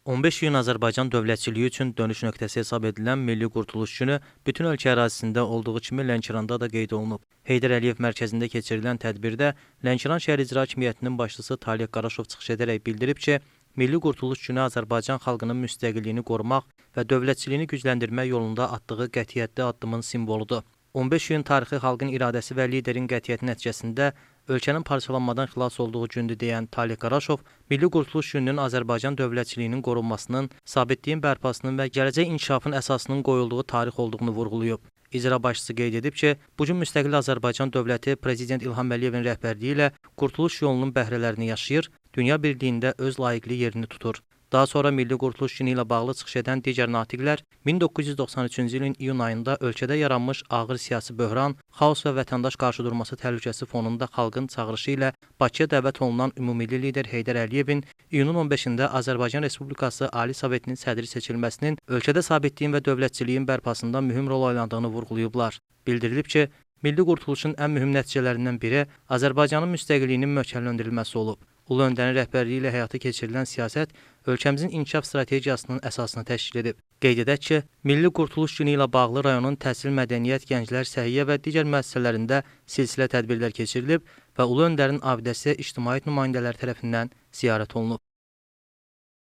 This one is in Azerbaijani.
15 iyun Azərbaycan dövlətçiliyi üçün dönüş nöqtəsi hesab edilən Milli Qurtuluş Günü bütün ölkə ərazisində olduğu kimi Lənkəranda da qeyd olunub. Heydər Əliyev mərkəzində keçirilən tədbirdə Lənkəran şəhər icra hakimiyyətinin başçısı Talih Qaraşov çıxış edərək bildirib ki, Milli Qurtuluş Günü Azərbaycan xalqının müstəqilliyini qorumaq və dövlətçiliyini gücləndirmək yolunda atdığı qətiyyətli addımın simvoludur. 15 iyun tarixi xalqın iradəsi və liderin qətiyyəti nəticəsində ölkənin parçalanmadan xilas olduğu gündür deyən Talih Qaraşov, Milli Qurtuluş Gününün Azərbaycan dövlətçiliyinin qorunmasının, sabitliyin bərpasının və gələcək inkişafın əsasının qoyulduğu tarix olduğunu vurğulayıb. İcra başçısı qeyd edib ki, bugün müstəqil Azərbaycan dövləti Prezident İlham Əliyevin rəhbərliyi ilə Qurtuluş yolunun bəhrələrini yaşayır, dünya birliyində öz layiqli yerini tutur. Daha sonra Milli Qurtuluş Günü ilə bağlı çıxış edən digər natiqlər 1993-cü ilin iyun ayında ölkədə yaranmış ağır siyasi böhran, xaos və vətəndaş qarşıdurması təhlükəsi fonunda xalqın çağırışı ilə Bakıya dəvət olunan ümummilli lider Heydər Əliyevin iyunun 15-də Azərbaycan Respublikası Ali Sovetinin sədri seçilməsinin ölkədə sabitliyin və dövlətçiliyin bərpasında mühüm rol oynadığını vurğulayıblar. Bildirilib ki, Milli Qurtuluşun ən mühüm nəticələrindən biri Azərbaycanın müstəqilliyinin möhkəmləndirilməsi olub. Ulu öndərin rəhbərliyi ilə həyata keçirilən siyasət ölkəmizin inkişaf strategiyasının əsasını təşkil edib. Qeyd edək ki, Milli Qurtuluş Günü ilə bağlı rayonun təhsil, mədəniyyət, gənclər, səhiyyə və digər müəssisələrində silsilə tədbirlər keçirilib və Ulu öndərin abidəsi ictimaiyyət nümayəndələri tərəfindən ziyarət olunub.